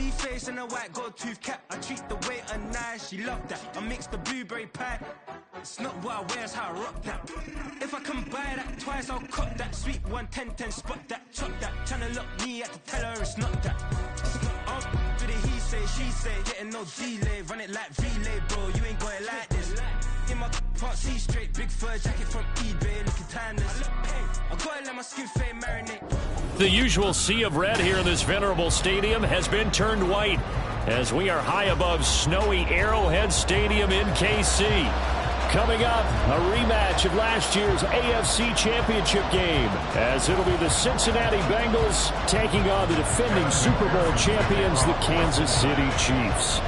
V-face and a white gold tooth cap. I treat the waiter nice, she love that. I mix the blueberry pie. It's not what I wear, it's how I rock that. If I can buy that twice, I'll cut that. Sweet 110, spot that, chop that. Tryna look me at the tell her it's not that. I'll do the he say, she say. Getting no delay, run it like relay, bro. You ain't got it like this. In my part C straight, big fur jacket from eBay, looking timeless. I gotta let my skin fade marinate. The usual sea of red here in this venerable stadium has been turned white as we are high above snowy Arrowhead Stadium in KC. Coming up, a rematch of last year's AFC Championship game, as it'll be the Cincinnati Bengals taking on the defending Super Bowl champions, the Kansas City Chiefs.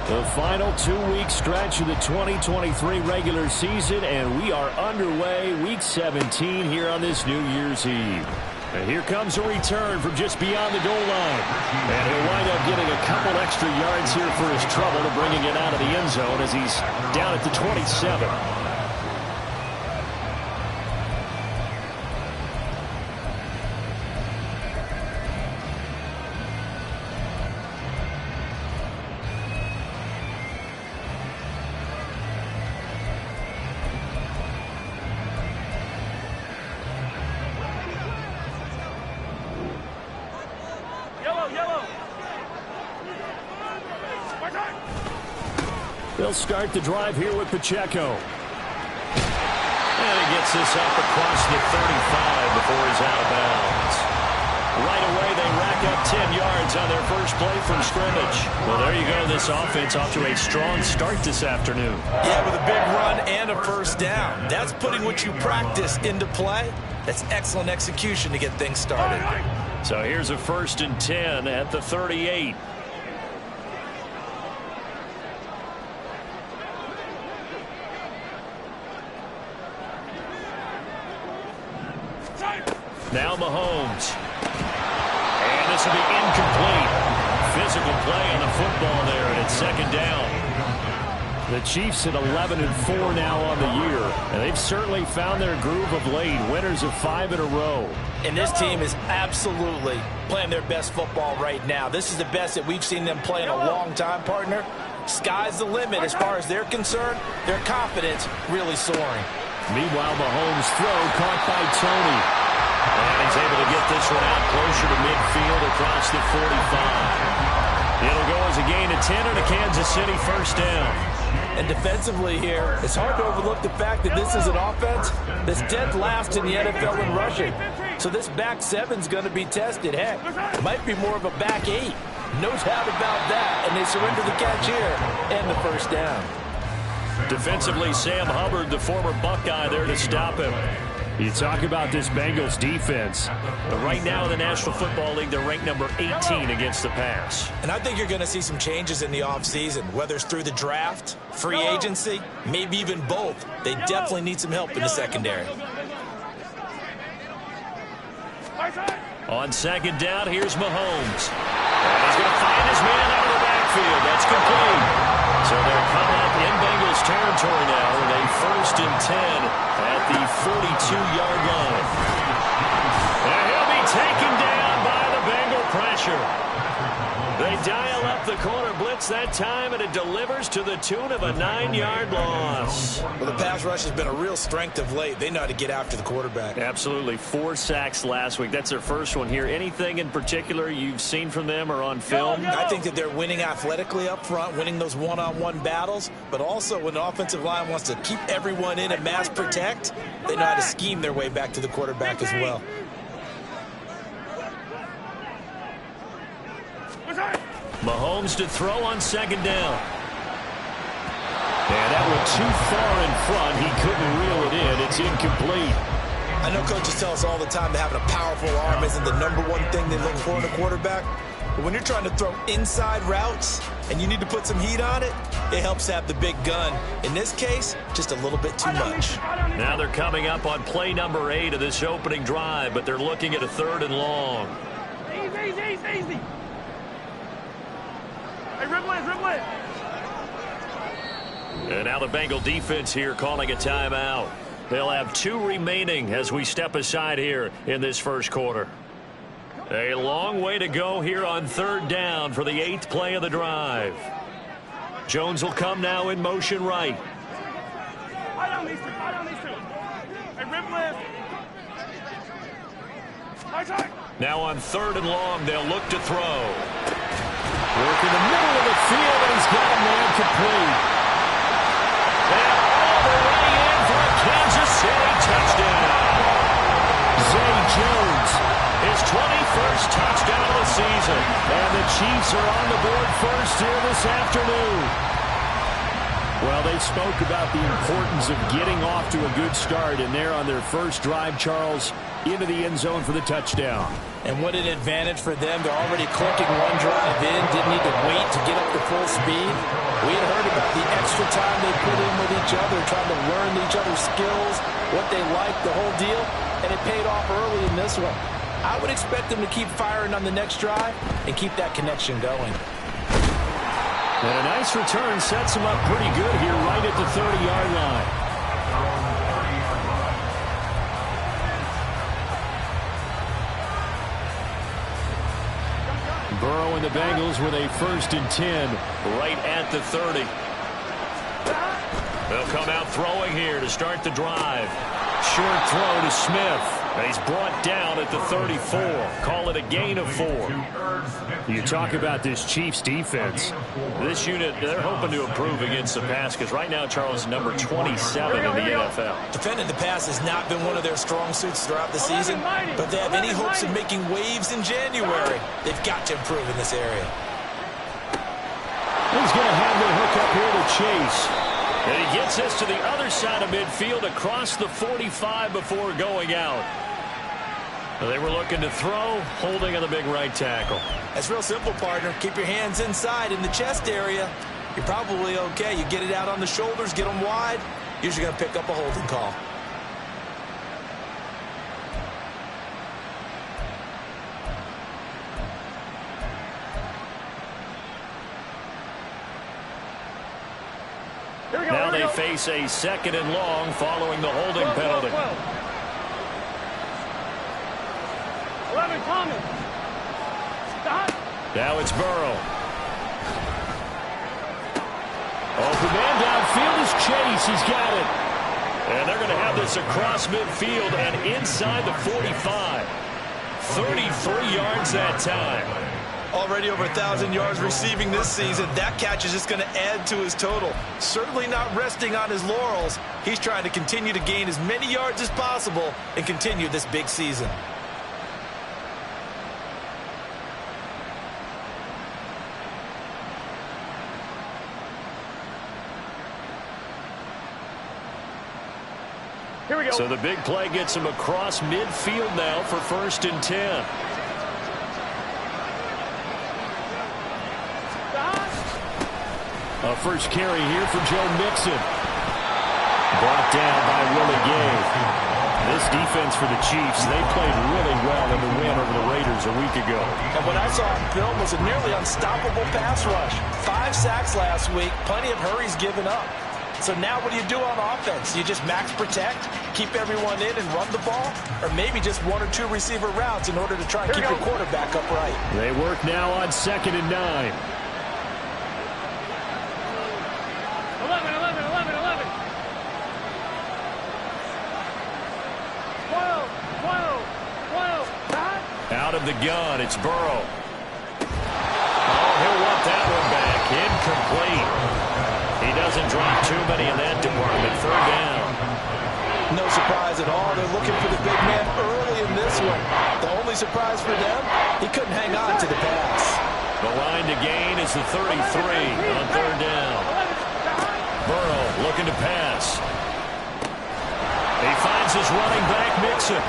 The final 2-week stretch of the 2023 regular season, and we are underway, Week 17 here on this New Year's Eve. And here comes a return from just beyond the goal line. And he'll wind up getting a couple extra yards here for his trouble to bringing it out of the end zone as he's down at the 27. They'll start the drive here with Pacheco. And he gets this up across the 35 before he's out of bounds. Right away, they rack up 10 yards on their first play from scrimmage. Well, there you go. This offense off to a strong start this afternoon. Yeah, with a big run and a first down. That's putting what you practice into play. That's excellent execution to get things started. So here's a 1st and 10 at the 38. Now Mahomes. And this will be incomplete. Physical play on the football there, and it's 2nd down. The Chiefs at 11-4 now on the year, and they've certainly found their groove of late, winners of 5 in a row. And this team is absolutely playing their best football right now. This is the best that we've seen them play in a long time, partner. Sky's the limit as far as they're concerned. Their confidence really soaring. Meanwhile, Mahomes' throw caught by Tony. And he's able to get this one out closer to midfield across the 45. It'll go as a gain of 10 and a Kansas City 1st down. And defensively here, it's hard to overlook the fact that this is an offense that's dead last in the NFL in rushing. So this back 7's going to be tested. Heck, might be more of a back 8. No doubt about that. And they surrender the catch here and the 1st down. Defensively, Sam Hubbard, the former Buckeye, there to stop him. You talk about this Bengals defense. But right now in the National Football League, they're ranked number 18 against the pass. And I think you're going to see some changes in the offseason, whether it's through the draft, free agency, maybe even both. They definitely need some help in the secondary. On 2nd down, here's Mahomes. And he's going to find his man out of the backfield. That's complete. So they're coming up in Bengals territory now with a 1st and 10 at the 42-yard line. And he'll be taken down by the Bengal pressure. They dial up the corner blitz that time, and it delivers to the tune of a 9-yard loss. Well, the pass rush has been a real strength of late. They know how to get after the quarterback. Absolutely. 4 sacks last week. That's their first one here. Anything in particular you've seen from them or on film? I think that they're winning athletically up front, winning those one-on-one battles, but also when the offensive line wants to keep everyone in and mass protect, they know how to scheme their way back to the quarterback as well. Mahomes to throw on 2nd down. And that went too far in front. He couldn't reel it in. It's incomplete. I know coaches tell us all the time that having a powerful arm isn't the #1 thing they look for in a quarterback. But when you're trying to throw inside routes and you need to put some heat on it, it helps have the big gun. In this case, just a little bit too much. Now they're coming up on play number 8 of this opening drive, but they're looking at a 3rd and long. Easy. Hey, dribble it. And now the Bengal defense here calling a timeout. They'll have 2 remaining as we step aside here in this first quarter. A long way to go here on 3rd down for the 8th play of the drive. Jones will come now in motion right. Now on 3rd and long, they'll look to throw. Work in the middle of the field, and he's got a man complete. And all the way in for a Kansas City touchdown. Zay Jones, his 21st touchdown of the season. And the Chiefs are on the board first here this afternoon. Well, they spoke about the importance of getting off to a good start, and they're on their first drive, Charles, into the end zone for the touchdown. And what an advantage for them. They're already clicking one drive in, didn't need to wait to get up to full speed. We had heard about the extra time they put in with each other, trying to learn each other's skills, what they like, the whole deal, and it paid off early in this one. I would expect them to keep firing on the next drive and keep that connection going. And a nice return sets him up pretty good here right at the 30-yard line. Burrow and the Bengals with a 1st and 10. Right at the 30. They'll come out throwing here to start the drive. Short throw to Smith. And he's brought down at the 34. Call it a gain of 4. You talk about this Chiefs defense. This unit, they're hoping to improve against the pass because right now, Charles, number 27 in the NFL. Defending the pass has not been one of their strong suits throughout the season, but they have any hopes of making waves in January, they've got to improve in this area. He's going to have the hook up here to Chase. And he gets this to the other side of midfield across the 45 before going out. They were looking to throw, holding on the big right tackle. That's real simple, partner. Keep your hands inside in the chest area. You're probably okay. You get it out on the shoulders, get them wide. Usually going to pick up a holding call. Now they face a 2nd and long following the holding penalty. 11 coming. Stop. Now it's Burrow. The man downfield is Chase. He's got it. And they're going to have this across midfield and inside the 45. 33 yards that time. Already over 1,000 yards receiving this season. That catch is just going to add to his total. Certainly not resting on his laurels. He's trying to continue to gain as many yards as possible and continue this big season. Here we go. So the big play gets him across midfield now for 1st and 10. A first carry here for Joe Mixon. Brought down by Willie Gay. This defense for the Chiefs, they played really well in the win over the Raiders a week ago. And what I saw on film was a nearly unstoppable pass rush. 5 sacks last week, plenty of hurries given up. So now what do you do on offense? You just max protect, keep everyone in and run the ball? Or maybe just 1 or 2 receiver routes in order to try and keep your quarterback upright? They work now on 2nd and 9. 11. 12. Out of the gun, it's Burrow. Oh, he'll want that one back. Incomplete. He doesn't drop too many in that department. 3rd down. No surprise at all. They're looking for the big man early in this one. The only surprise for them, he couldn't hang on to the pass. The line to gain is the 33 on 3rd down. Burrow looking to pass. He finds his running back, Mixon.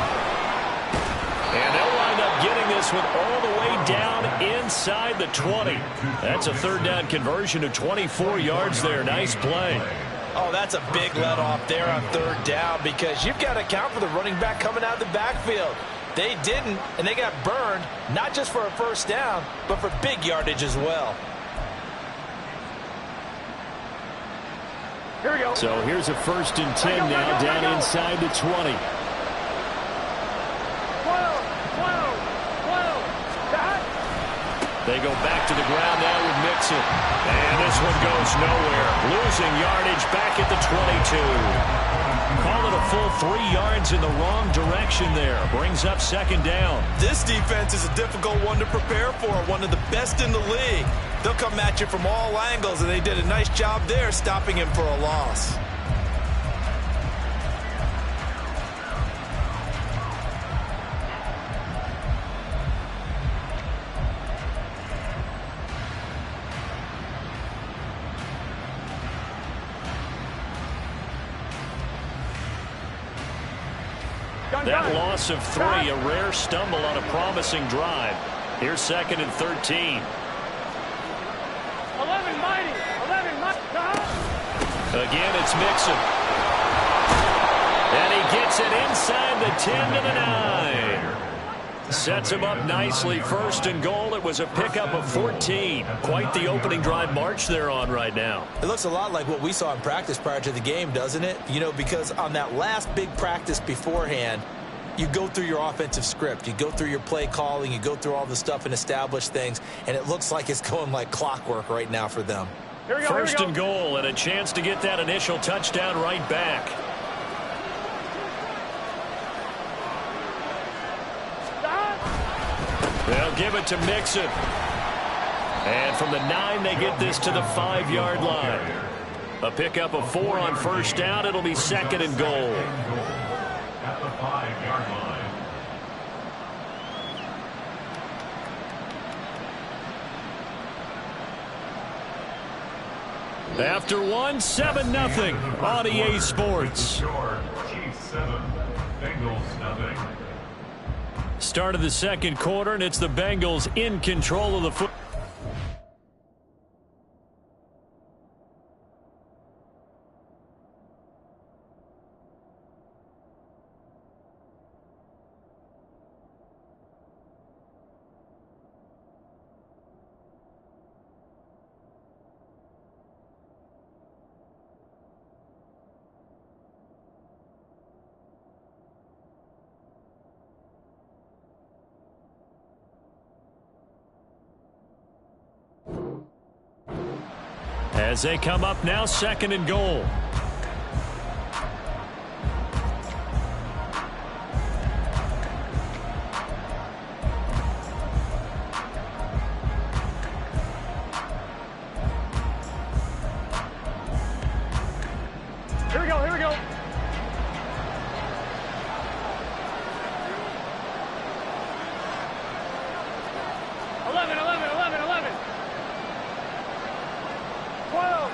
And they'll wind up getting this one all the way down inside the 20. That's a 3rd down conversion of 24 yards there. Nice play. Oh, that's a big let off there on 3rd down because you've got to account for the running back coming out of the backfield. They didn't, and they got burned, not just for a 1st down, but for big yardage as well. Here we go. So here's a 1st and 10 now, down inside the 20. 12, 12. They go back to the ground now with Mixon. And this one goes nowhere. Losing yardage back at the 22. Call it a full 3 yards in the wrong direction there. Brings up 2nd down. This defense is a difficult one to prepare for, one of the best in the league. They'll come at you from all angles, and they did a nice job there stopping him for a loss. That loss of 3, a rare stumble on a promising drive. Here's 2nd and 13. 11 mighty. 11 mighty. Again, it's Mixon. And he gets it inside the 10 to the 9. Sets him up nicely. 1st and goal. It was a pickup of 14. Quite the opening drive march they're on right now. It looks a lot like what we saw in practice prior to the game, doesn't it? You know, because on that last big practice beforehand, you go through your offensive script. You go through your play calling. You go through all the stuff and establish things. And it looks like it's going like clockwork right now for them. Here we go, 1st and goal and a chance to get that initial touchdown right back. They'll give it to Mixon. And from the 9, they get this to the 5-yard line. A pickup of 4 on 1st down. It'll be 2nd and goal. At the 5-yard line. After 1, 7-0 on EA Sports. Chiefs 7, Bengals nothing. Start of the 2nd quarter, and it's the Bengals in control of the football. As they come up now, 2nd and goal. Here we go, here we go. Eleven. 12.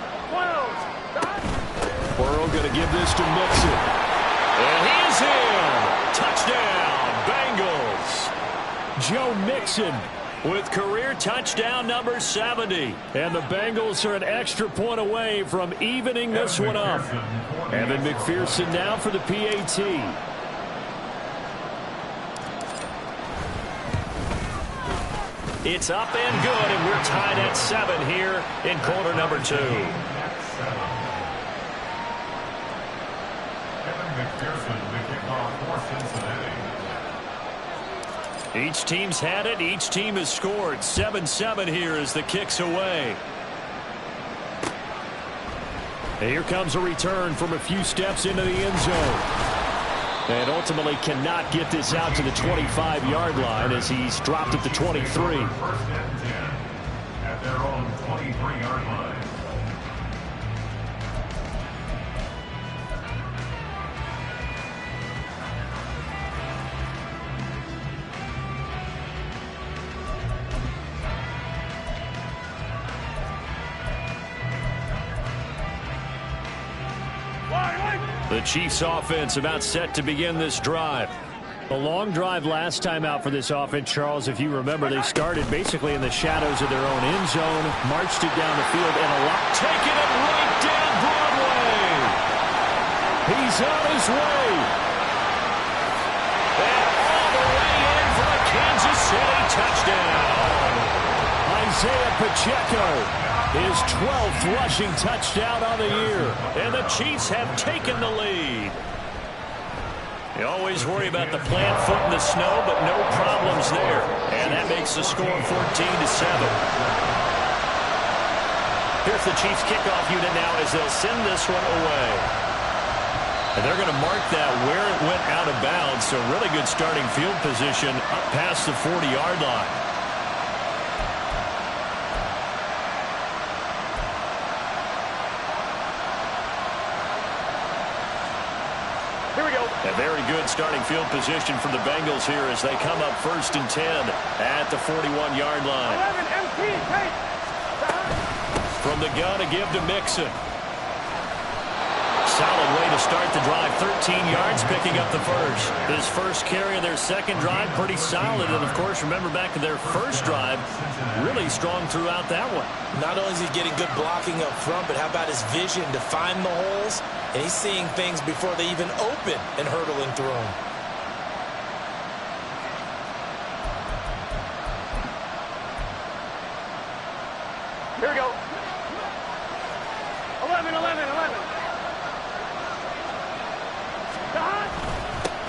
Burrow going to give this to Mixon. And he's in. Touchdown, Bengals. Joe Mixon with career touchdown number 70. And the Bengals are an extra point away from evening this one up. Evan McPherson now for the PAT. It's up and good, and we're tied at 7 here in quarter number 2. Each team's had it. Each team has scored. 7-7 here as the kick's away. And here comes a return from a few steps into the end zone. And ultimately cannot get this out to the 25-yard line as he's dropped at the 23. First and 10 at their own 23-yard line. The Chiefs offense about set to begin this drive. A long drive last time out for this offense, Charles. If you remember, they started basically in the shadows of their own end zone, marched it down the field, and a lot, taking it right down Broadway. He's on his way. And all the way in for a Kansas City touchdown. Isaiah Pacheco His 12th rushing touchdown on the year. And the Chiefs have taken the lead. You always worry about the plant foot in the snow, but no problems there. And that makes the score 14-7. Here's the Chiefs kickoff unit now as they'll send this one away. And they're going to mark that where it went out of bounds. So really good starting field position up past the 40-yard line. Here we go. A very good starting field position for the Bengals here as they come up 1st and 10 at the 41-yard line. 11 MT, take. From the gun to give to Mixon. Solid way to start the drive. 13 yards, picking up the first. His first carry of their second drive, pretty solid. And, of course, remember back to their first drive, really strong throughout that one. Not only is he getting good blocking up front, but how about his vision to find the holes? And he's seeing things before they even open and hurdling through them. Here we go. 11.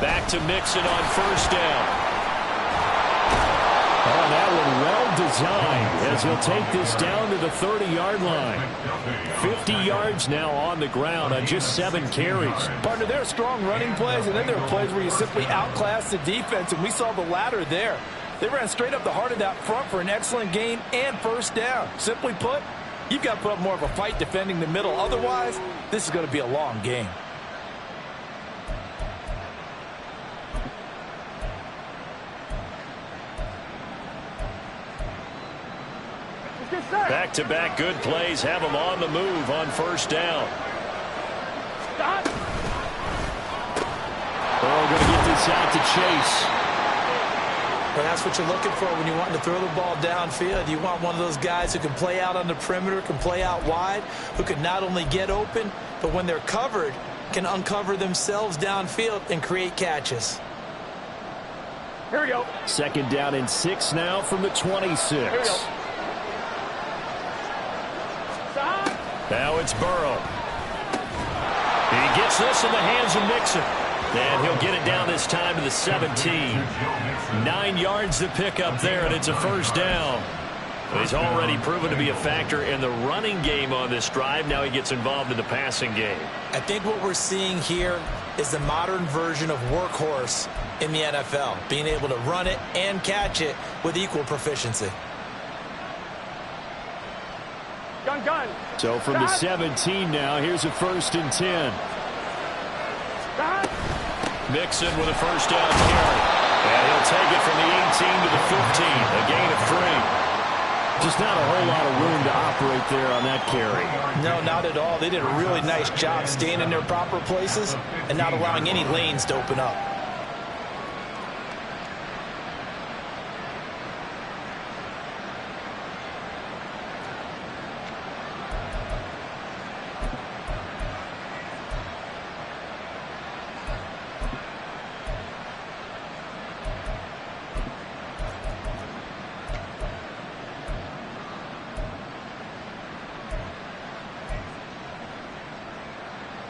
Back to Mixon on first down. Oh, that one well designed as he'll take this down to the 30-yard line. 50 yards now on the ground on just 7 carries. Partner, there are strong running plays, and then there are plays where you simply outclass the defense, and we saw the latter there. They ran straight up the heart of that front for an excellent gain and first down. Simply put, you've got to put up more of a fight defending the middle. Otherwise, this is going to be a long game. Back-to-back good plays have them on the move on first down. Stop. Burrow going to get this out to Chase. And that's what you're looking for when you want to throw the ball downfield. You want one of those guys who can play out on the perimeter, can play out wide, who can not only get open, but when they're covered, can uncover themselves downfield and create catches. Here we go. 2nd down and 6 now from the 26. Here we go. Stop. Now it's Burrow. He gets this in the hands of Mixon. And he'll get it down this time to the 17. 9 yards to pick up there, and it's a first down. He's already proven to be a factor in the running game on this drive. Now he gets involved in the passing game. I think what we're seeing here is the modern version of workhorse in the NFL, being able to run it and catch it with equal proficiency. Gun. So from the 17 now, here's a 1st and 10. Stop. Mixon with a first down carry. And he'll take it from the 18 to the 15, a gain of 3. Just not a whole lot of room to operate there on that carry. No, not at all. They did a really nice job staying in their proper places and not allowing any lanes to open up.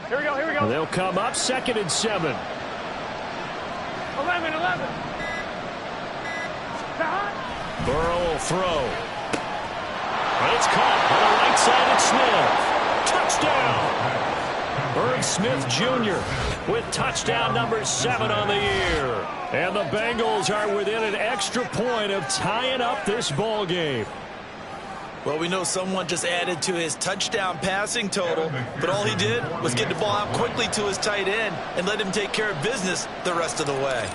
Here we go. They'll come up 2nd and 7. 11. Stop. Burrow will throw. And it's caught on the right side. It's Smith. Touchdown. Irv Smith Jr. with touchdown number 7 on the year. And the Bengals are within an extra point of tying up this ball game. Well, we know someone just added to his touchdown passing total, but all he did was get the ball out quickly to his tight end and let him take care of business the rest of the way.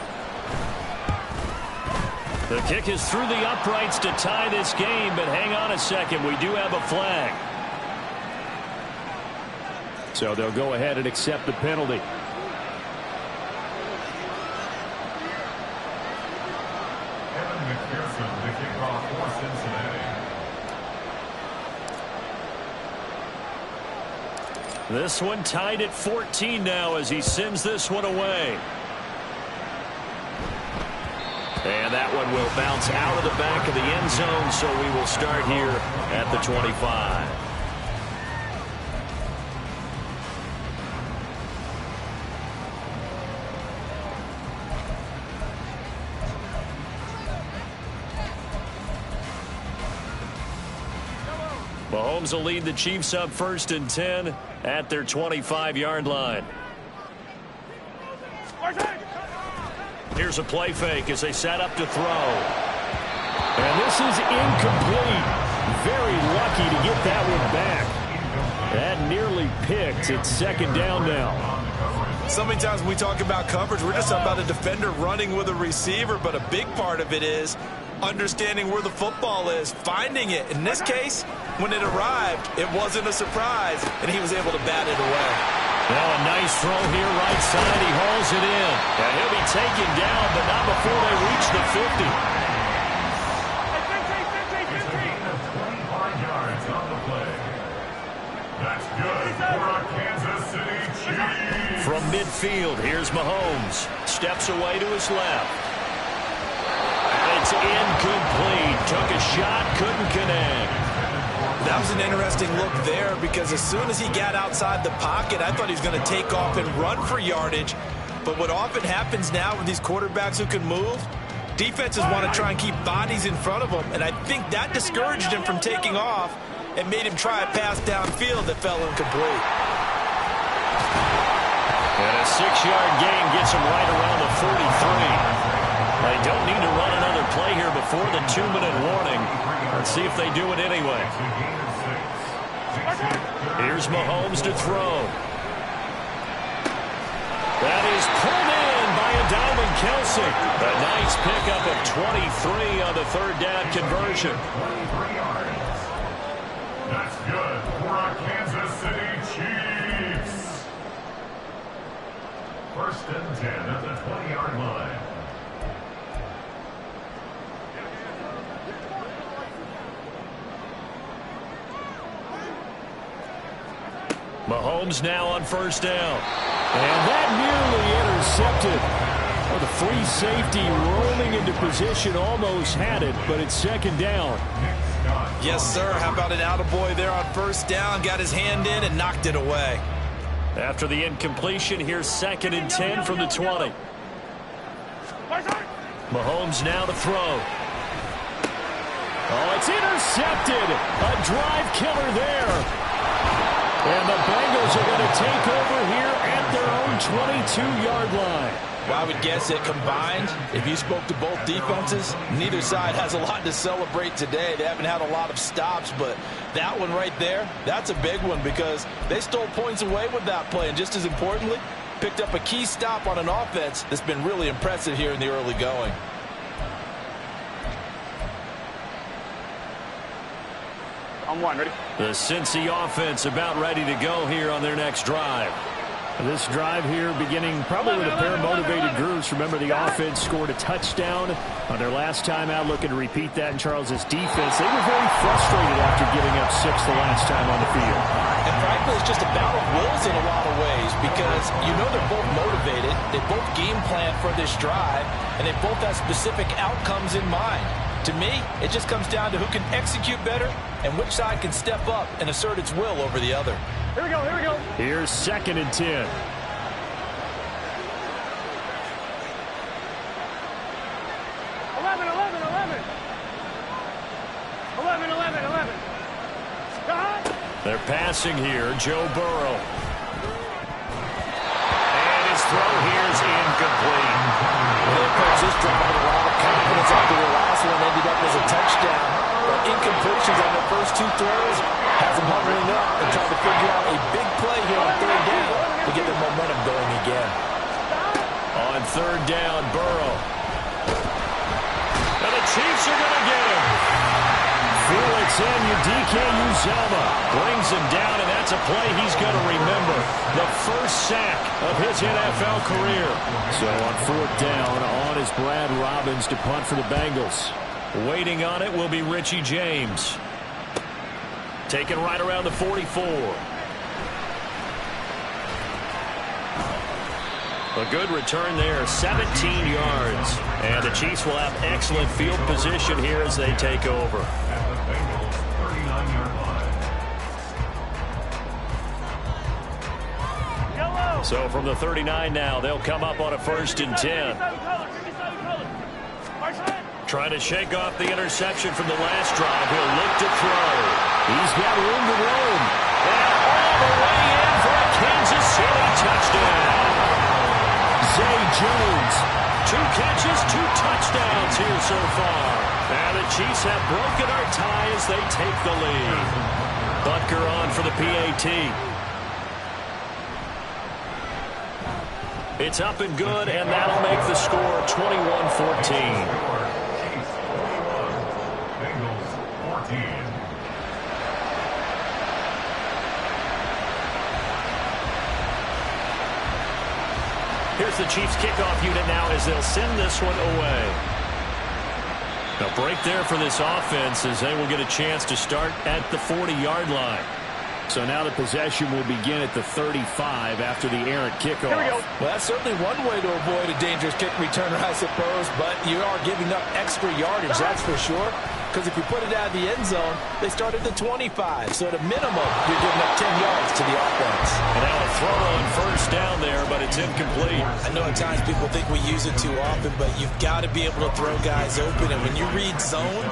The kick is through the uprights to tie this game, but hang on a second. We do have a flag. So they'll go ahead and accept the penalty. Evan McPherson, the kickoff for Cincinnati. This one tied at 14 now as he sends this one away. And that one will bounce out of the back of the end zone, so we will start here at the 25. Mahomes will lead the Chiefs up 1st and 10 at their 25-yard line. Here's a play fake as they set up to throw. And this is incomplete. Very lucky to get that one back. That nearly picked. It's 2nd down now. So many times when we talk about coverage, we're just about a defender running with a receiver, but a big part of it is understanding where the football is, finding it. In this case, when it arrived, it wasn't a surprise, and he was able to bat it away. Now a nice throw here, right side. He hauls it in. And he'll be taken down, but not before they reach the 50. It's a gain of 25 yards on the play. That's good for our Kansas City Chiefs. From midfield, here's Mahomes. Steps away to his left. And it's incomplete. Took a shot, couldn't connect. That was an interesting look there because as soon as he got outside the pocket, I thought he was going to take off and run for yardage. But what often happens now with these quarterbacks who can move, defenses want to try and keep bodies in front of them. And I think that discouraged him from taking off and made him try a pass downfield that fell incomplete. And a 6-yard gain gets him right around the 43. They don't need to run another play here before the 2-minute warning. Let's see if they do it anyway. Here's Mahomes to throw. That is pulled in by a diving Kelsey. A nice pickup of 23 on the 3rd down conversion. 23 yards. That's good for our Kansas City Chiefs. 1st and 10 at the 20-yard line. Mahomes now on 1st down. And that nearly intercepted. Well, the free safety rolling into position almost had it, but it's 2nd down. Yes, sir. How about an attaboy there on 1st down? Got his hand in and knocked it away. After the incompletion, here's 2nd and 10 from the 20. Mahomes now to throw. Oh, it's intercepted. A drive killer there. And the Bengals are going to take over here at their own 22-yard line. Well, I would guess that combined, if you spoke to both defenses, neither side has a lot to celebrate today. They haven't had a lot of stops, but that one right there, that's a big one because they stole points away with that play. And just as importantly, picked up a key stop on an offense that's been really impressive here in the early going. On 1, ready? The Cincy offense about ready to go here on their next drive. This drive here beginning probably with a pair of motivated groups. Remember, the offense scored a touchdown on their last time out, looking to repeat that in Charles's defense. They were very frustrated after giving up 6 the last time on the field. And frankly, it's just a battle of wills in a lot of ways because you know they're both motivated. They both game plan for this drive, and they both have specific outcomes in mind. To me, it just comes down to who can execute better and which side can step up and assert its will over the other. Here we go, here we go. Here's 2nd and 10. 11, 11, 11. They're passing here, Joe Burrow. And his throw here is incomplete. They approached this drive with a lot of confidence after the last one ended up as a touchdown. But incompletions on their first 2 throws has them hovering up and trying to figure out a big play here on 3rd down to get their momentum going again. On 3rd down, Burrow. And the Chiefs are going to get him. Felix Anudike-Uzomah brings him down, and that's a play he's going to remember. The first sack of his NFL career. So on 4th down, on is Brad Robbins to punt for the Bengals. Waiting on it will be Richie James. Taken right around the 44. A good return there, 17 yards. And the Chiefs will have excellent field position here as they take over. At the Bengals' 39-yard line. So from the 39 now, they'll come up on a 1st and 10. Trying to shake off the interception from the last drive. He'll look to throw. He's got room to roam. And all the way in for a Kansas City touchdown. Zay Jones. 2 catches, 2 touchdowns here so far. And the Chiefs have broken our tie as they take the lead. Butker on for the PAT. It's up and good, and that'll make the score 21-14. Here's the Chiefs kickoff unit now as they'll send this one away. A break there for this offense as they will get a chance to start at the 40-yard line. So now the possession will begin at the 35 after the errant kickoff. Here we go. Well, that's certainly one way to avoid a dangerous kick returner, I suppose, but you are giving up extra yardage, that's for sure. Because if you put it out of the end zone, they start at the 25. So at a minimum, you're giving up 10 yards to the offense. And now a throw on 1st down there, but it's incomplete. I know at times people think we use it too often, but you've got to be able to throw guys open. And when you read zone,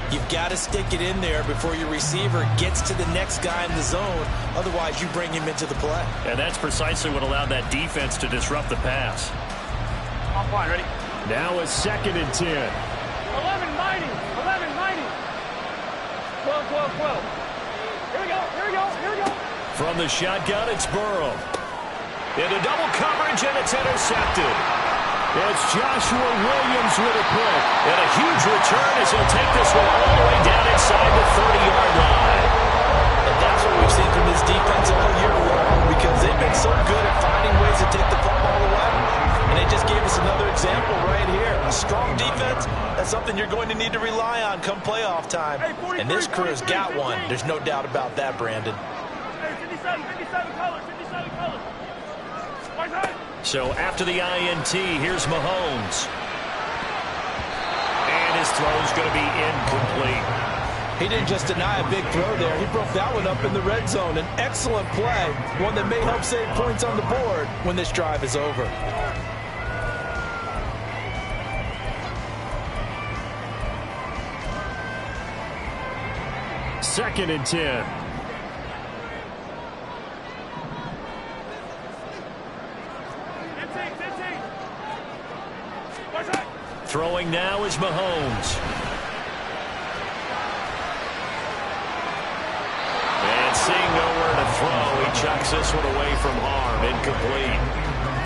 you've got to stick it in there before your receiver gets to the next guy in the zone. Otherwise, you bring him into the play. And that's precisely what allowed that defense to disrupt the pass. I'm fine, ready? Now a 2nd and 10. 11-90. 12. Here we go. From the shotgun, it's Burrow. Into double coverage, and it's intercepted. It's Joshua Williams with a pick. And a huge return as he'll take this one all the way down inside the 30-yard line. And that's what we've seen from this defense all year long, because they've been so good at finding ways to take the football away. And they just gave us another example right here. A strong defense, that's something you're going to need to rely on come playoff time. And this crew's got one. There's no doubt about that, Brandon. 57 colors. So after the INT, here's Mahomes. And his throw's going to be incomplete. He didn't just deny a big throw there. He broke that one up in the red zone. An excellent play, one that may help save points on the board when this drive is over. Second and 10. Throwing now is Mahomes. And seeing nowhere to throw, he chucks this one away from harm. Incomplete.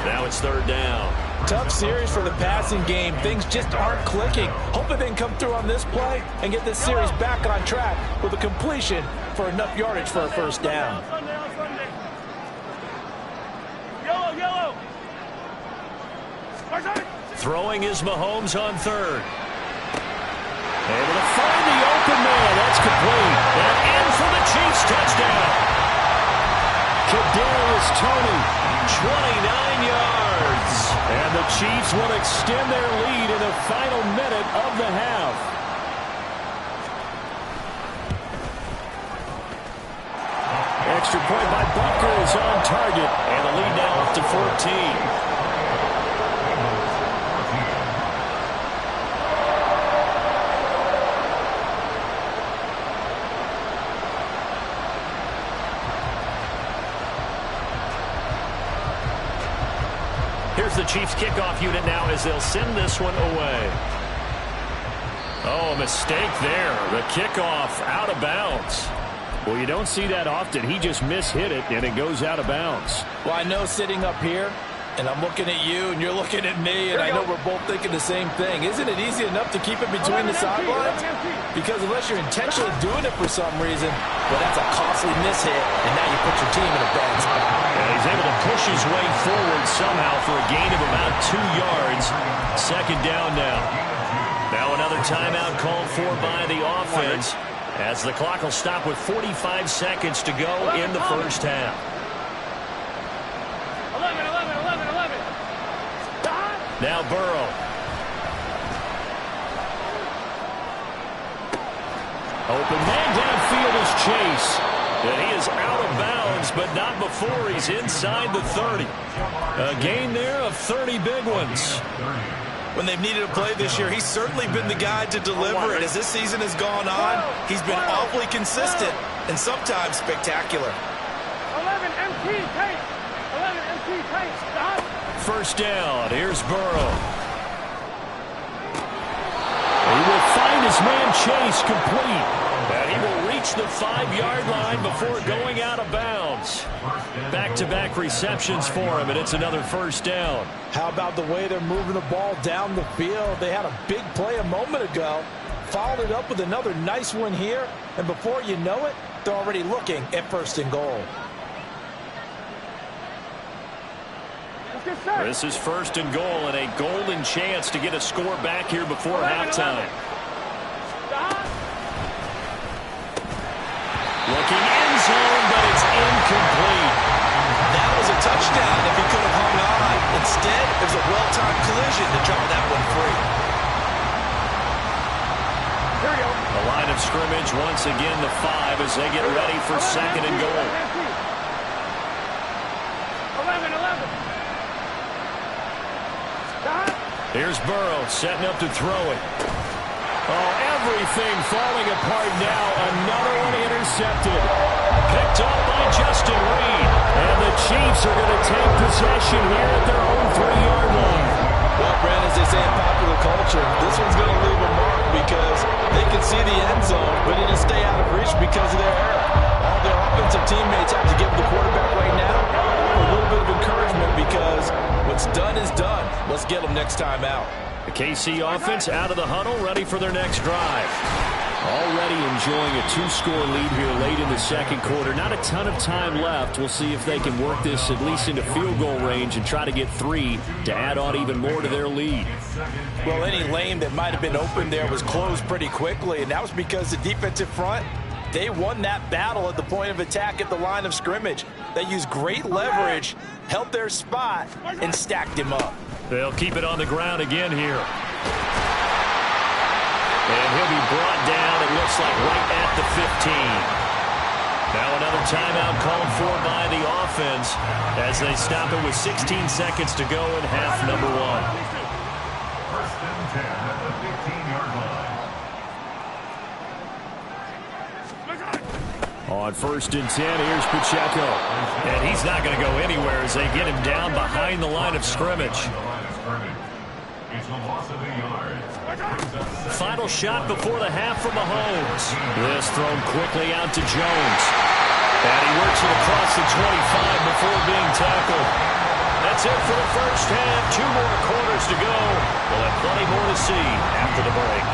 Now it's 3rd down. Tough series for the passing game. Things just aren't clicking. Hoping they can come through on this play and get this series back on track with a completion for enough yardage for a 1st down. Yellow. Throwing is Mahomes on 3rd. Able to find the open man. That's complete. And in for the Chiefs touchdown. Kadarius Toney, 29 yards. And the Chiefs will extend their lead in the final minute of the half. Extra point by Butker is on target. And the lead now up to 14. Here's the Chiefs kickoff unit now as they'll send this one away. Oh, a mistake there. The kickoff out of bounds. Well, you don't see that often. He just mishit it, and it goes out of bounds. Well, I know sitting up here, and I'm looking at you, and you're looking at me, and I know we're both thinking the same thing. Isn't it easy enough to keep it between the sidelines? Because unless you're intentionally doing it for some reason, well, that's a costly mishit, and now you put your team in a bad spot. And he's able to push his way forward somehow for a gain of about 2 yards. 2nd down now. Now another timeout called for by the offense as the clock will stop with 45 seconds to go in the 1st half. 11. Now Burrow. Open man downfield is Chase. And he is out of bounds, but not before he's inside the 30. A gain there of 30 big ones. When they've needed a play this year, he's certainly been the guy to deliver it. As this season has gone on, he's been awfully consistent and sometimes spectacular. 11 MT tight. 11 MT tight. Stop. First down. Here's Burrow. He will find his man Chase complete. And he will reach the 5-yard line before going out of bounds. Back-to-back receptions for him, and it's another first down. How about the way they're moving the ball down the field? They had a big play a moment ago. Followed it up with another nice one here. And before you know it, they're already looking at first and goal. This is first and goal and a golden chance to get a score back here before halftime. Looking end zone, but it's incomplete. That was a touchdown if he could have hung on. Instead, it was a well-timed collision to draw that one free. Here we go. The line of scrimmage once again the 5 as they get ready for second and goal. 11. Stop. Here's Burrow setting up to throw it. Oh, everything falling apart now. Another one intercepted. Picked up by Justin Reed. And the Chiefs are going to take possession here at their own 3-yard line. Well, Brandon, as they say in popular culture, this one's going to leave a mark because they can see the end zone, but it'll stay out of reach because of their error. All their offensive teammates have to give the quarterback right now a little bit of encouragement because what's done is done. Let's get them next time out. The KC offense out of the huddle, ready for their next drive. Already enjoying a 2-score lead here late in the second quarter. Not a ton of time left. We'll see if they can work this at least into field goal range and try to get 3 to add on even more to their lead. Well, any lane that might have been open there was closed pretty quickly, and that was because the defensive front, they won that battle at the point of attack at the line of scrimmage. They used great leverage, held their spot, and stacked him up. They'll keep it on the ground again here. And he'll be brought down, it looks like, right at the 15. Now another timeout called for by the offense as they stop it with 16 seconds to go in half number 1. First and 10 at the 15-yard line. On first and 10, here's Pacheco. And he's not going to go anywhere as they get him down behind the line of scrimmage. It's a loss of a yard. Final shot before the half from Mahomes. This thrown quickly out to Jones. And he works it across the 25 before being tackled. That's it for the first half. 2 more quarters to go. We'll have plenty more to see after the break.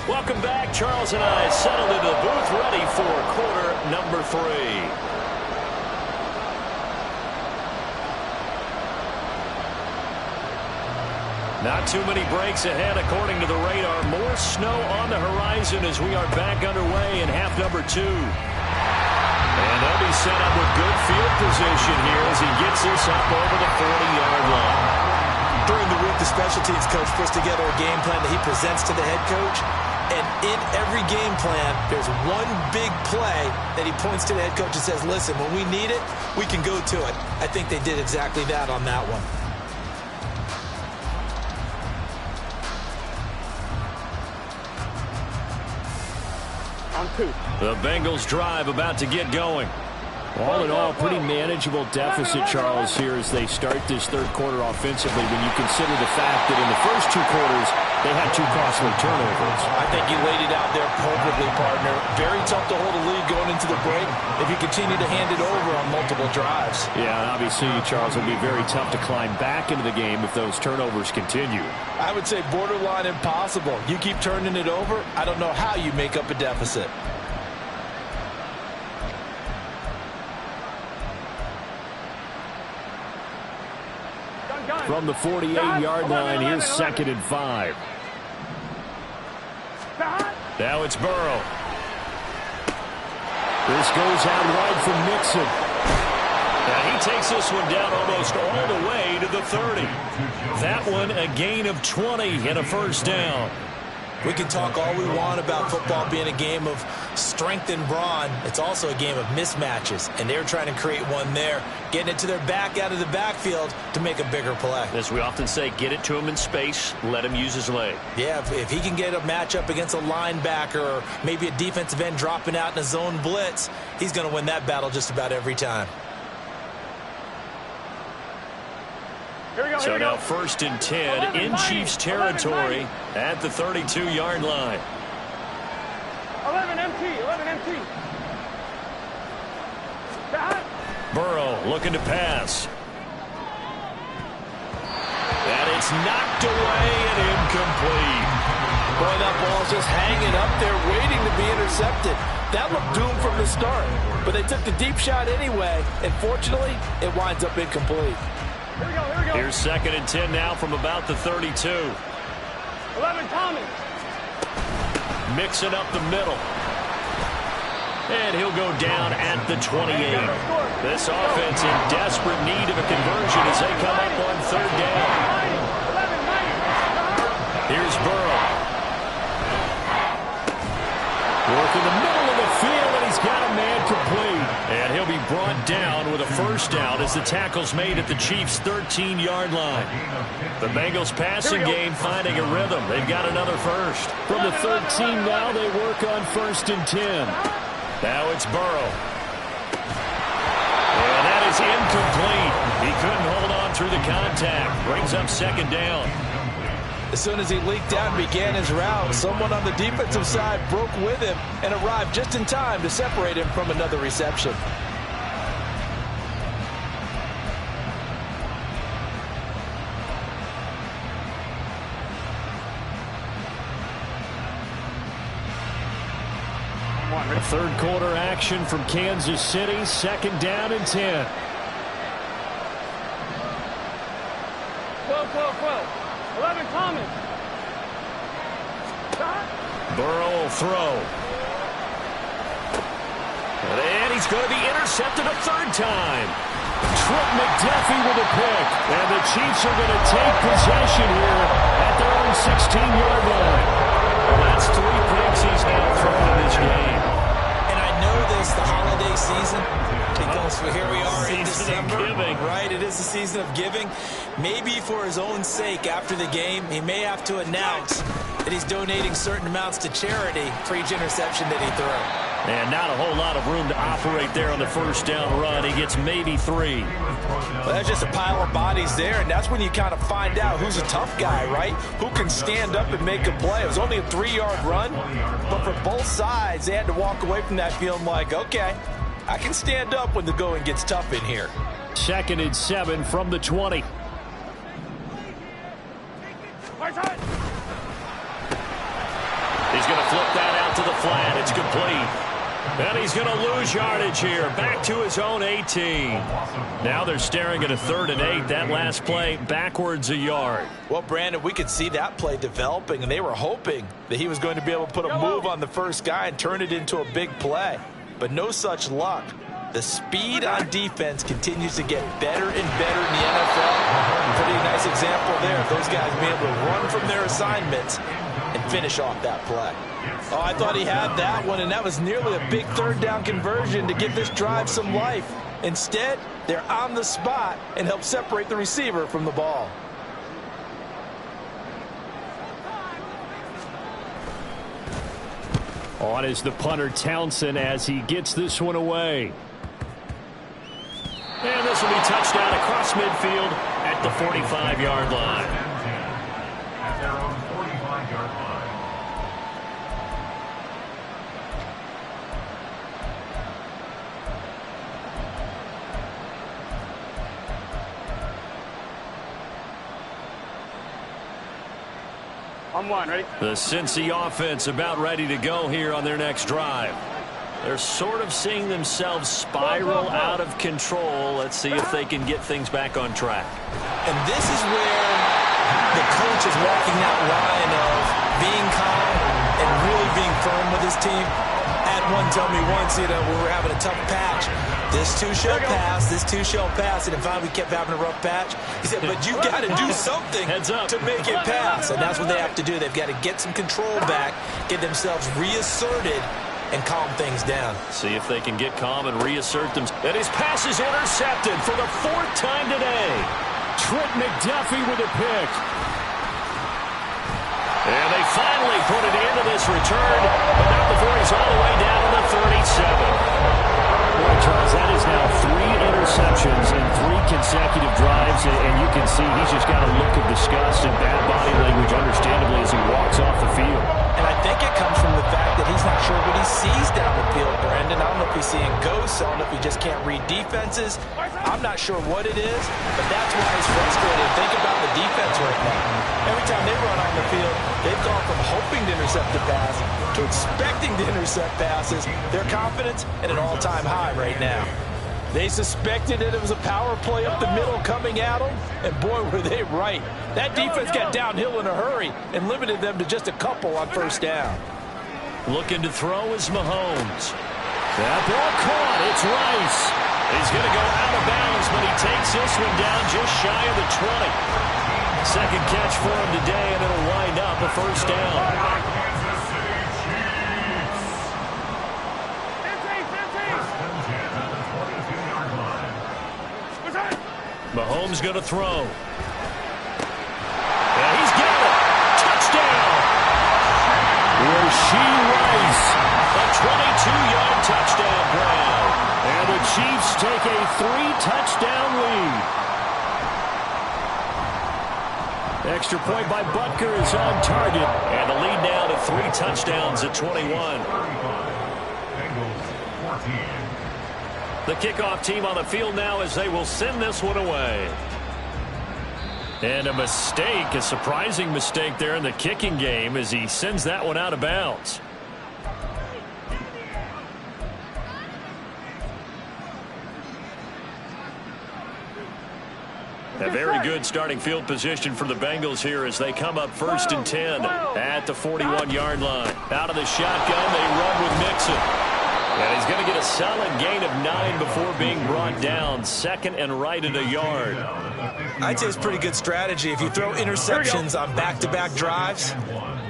Welcome back. Charles and I settled into the booth ready for quarter number 3. Not too many breaks ahead according to the radar. More snow on the horizon as we are back underway in half number 2. And they'll be set up with good field position here as he gets this up over the 40-yard line. During the week, the special teams coach puts together a game plan that he presents to the head coach. And in every game plan, there's one big play that he points to the head coach and says, listen, when we need it, we can go to it. I think they did exactly that on that one. On 2. The Bengals drive about to get going. All in all, pretty manageable deficit, Charles, here as they start this third quarter offensively when you consider the fact that in the first 2 quarters, they had 2 costly turnovers. I think you laid it out there perfectly, partner. Very tough to hold a lead going into the break if you continue to hand it over on multiple drives. Yeah, and obviously, Charles, it'll be very tough to climb back into the game if those turnovers continue. I would say borderline impossible. You keep turning it over, I don't know how you make up a deficit. From the 48-yard line, here's 2nd and 5. Now it's Burrow. This goes out wide from Mixon. And he takes this one down almost all the way to the 30. That one a gain of 20 and a first down. We can talk all we want about football being a game of strength and brawn. It's also a game of mismatches, and they're trying to create one there, getting it to their back out of the backfield to make a bigger play. As we often say, get it to him in space, let him use his leg. Yeah, if he can get a matchup against a linebacker or maybe a defensive end dropping out in a zone blitz, he's going to win that battle just about every time. So now 1st and 10 in Chiefs territory at the 32-yard line. 11 MT. Burrow looking to pass. And it's knocked away and incomplete. Boy, that ball's just hanging up there waiting to be intercepted. That looked doomed from the start, but they took the deep shot anyway, and fortunately, it winds up incomplete. Here we go. Here's 2nd and 10 now from about the 32. 11 Thomas. Mixing up the middle. And he'll go down at the 28. This offense in desperate need of a conversion as they come up on 3rd down. Here's Burrow. Working the middle of the field, and he's got a man complete. And he'll be brought down with a first down as the tackle's made at the Chiefs' 13-yard line. The Bengals passing game finding a rhythm. They've got another first. From the 13 now, they work on 1st and 10. Now it's Burrow. And that is incomplete. He couldn't hold on through the contact. Brings up 2nd down. As soon as he leaked out and began his route, someone on the defensive side broke with him and arrived just in time to separate him from another reception. Third quarter action from Kansas City. 2nd down and 10. 12. 11 Thomas. Burrow will throw. And he's going to be intercepted a 3rd time. Trent McDuffie with a pick. And the Chiefs are going to take possession here at their own 16-yard line. That's 3 picks he's now thrown in this game. And I know this, the holiday season, because here we are in December, right? It is the season of giving. Maybe for his own sake, after the game, he may have to announce that he's donating certain amounts to charity for each interception that he threw. And not a whole lot of room to operate there on the first down run. He gets maybe 3. Well, that's just a pile of bodies there, and that's when you kind of find out who's a tough guy, right? Who can stand up and make a play. It was only a 3-yard run, but for both sides, they had to walk away from that feeling like, okay, I can stand up when the going gets tough in here. 2nd and 7 from the 20. He's going to flip that out to the flat. It's complete. And he's going to lose yardage here. Back to his own 18. Now they're staring at a 3rd and 8. That last play backwards a yard. Well, Brandon, we could see that play developing, and they were hoping that he was going to be able to put a move on the first guy and turn it into a big play. But no such luck. The speed on defense continues to get better and better in the NFL. Pretty nice example there of those guys being able to run from their assignments and finish off that play. Oh, I thought he had that one, and that was nearly a big 3rd down conversion to give this drive some life. Instead, they're on the spot and help separate the receiver from the ball. On is the punter Townsend as he gets this one away. And this will be touchdown across midfield at the 45-yard line. At their own 45-yard line. On 1, ready? The Cincy offense about ready to go here on their next drive. They're sort of seeing themselves spiral out of control. Let's see if they can get things back on track. And this is where the coach is walking that line of being calm and really being firm with his team. Had one tell me once, when we were having a tough patch, this too shall pass, this too shall pass, and finally we kept having a rough patch. He said, but you got to do something to make it pass, and that's what they have to do. They've got to get some control back, get themselves reasserted, and calm things down. See if they can get calm and reassert them. And his pass is intercepted for the 4th time today. Trent McDuffie with a pick. And they finally put it into this return, but not before he's all the way down to the 37. Boy, Charles, that is now 3 interceptions in 3 consecutive drives, and you can see he's just got a look of disgust and bad body language, understandably, as he walks off the field. And I think it comes from the fact that he's not sure what he sees down the field, Brandon. I don't know if he's seeing ghosts. I don't know if he just can't read defenses. I'm not sure what it is, but that's why he's frustrated. Think about the defense right now. Every time they run on the field, they've gone from hoping to intercept a pass to expecting to intercept passes. Their confidence at an all-time high right now. They suspected that it was a power play up the middle coming at them, and boy, were they right. That defense got downhill in a hurry and limited them to just a couple on first down. Looking to throw is Mahomes. That ball caught. It's Rice. He's going to go out of bounds, but he takes this one down just shy of the 20. Second catch for him today, and it'll wind up a first down. Mahomes going to throw. And he's got it. Touchdown. Rashee Rice. A 22-yard touchdown grab. And the Chiefs take a 3-touchdown lead. Extra point by Butker is on target. And the lead now to 3 touchdowns at 21. The kickoff team on the field now as they will send this one away. And a mistake, a surprising mistake there in the kicking game as he sends that one out of bounds. A very good starting field position for the Bengals here as they come up 1st and 10 at the 41-yard line. Out of the shotgun, they run with Mixon. And he's going to get a solid gain of 9 before being brought down. 2nd and right at a yard. I'd say it's pretty good strategy. If you throw interceptions on back-to-back drives,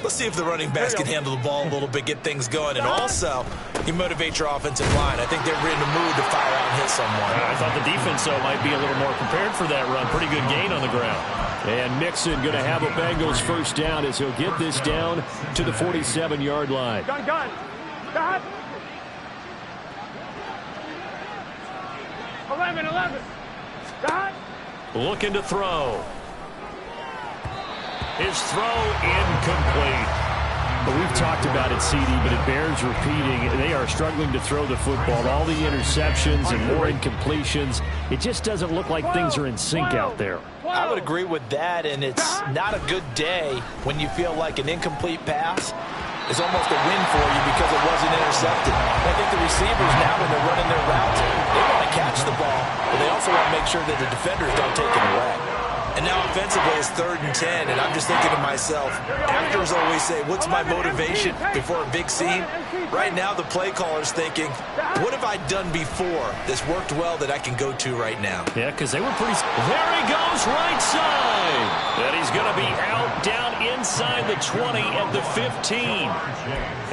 let's see if the running backs can handle the ball a little bit, get things going. And also, you motivate your offensive line. I think they're in the mood to fire out and hit someone. I thought the defense, though, might be a little more prepared for that run. Pretty good gain on the ground. And Mixon going to have a Bengals first down as he'll get this down to the 47-yard line. Gun. 11. Got. Looking to throw. His throw incomplete. But we've talked about it, CD, but it bears repeating. They are struggling to throw the football. All the interceptions and more incompletions. It just doesn't look like things are in sync out there. I would agree with that, and it's not a good day when you feel like an incomplete pass is almost a win for you because it wasn't intercepted. I think the receivers now, when they're running their routes, they want to catch the ball, but they also want to make sure that the defenders don't take it away. And now offensively it's 3rd and 10, and I'm just thinking to myself, actors always say, what's my motivation before a big scene? Right now the play caller's thinking, what have I done before that's worked well that I can go to right now? Yeah, because they were pretty... There he goes, right side! And he's going to be out down inside the 20 at the 15.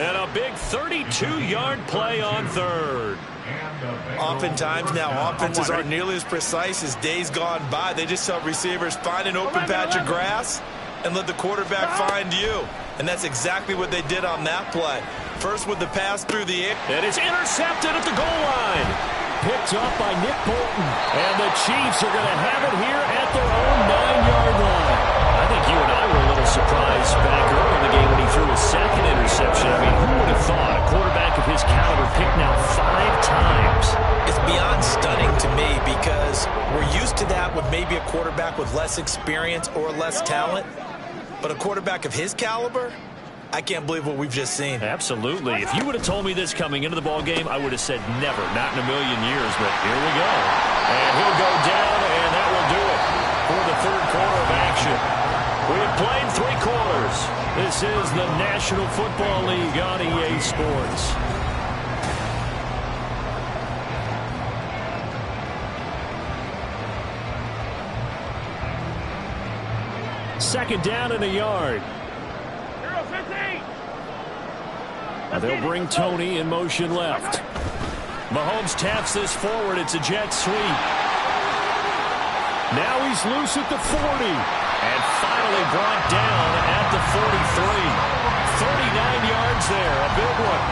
And a big 32-yard play on 3rd. Oftentimes now offenses aren't nearly as precise as days gone by. They just tell receivers, find an open patch of grass and let the quarterback find you. And that's exactly what they did on that play. First with the pass through the air. And it's intercepted at the goal line. Picked up by Nick Bolton. And the Chiefs are going to have it here at their own 9-yard line. I think you and I were a little surprised back early in the game when he threw his 2nd interception. I mean, who would have thought a quarterback of his caliber picked now 5 times? It's beyond stunning to me because we're used to that with maybe a quarterback with less experience or less talent. But a quarterback of his caliber, I can't believe what we've just seen. Absolutely. If you would have told me this coming into the ball game, I would have said never, not in a million years. But here we go. And he'll go down, and that will do it for the third quarter of action. We have played 3 quarters. This is the National Football League on EA Sports. Second down and a yard. Now they'll bring Tony in motion left. Mahomes taps this forward. It's a jet sweep. Now he's loose at the 40. And finally brought down at the 43. 39 yards there. A big one.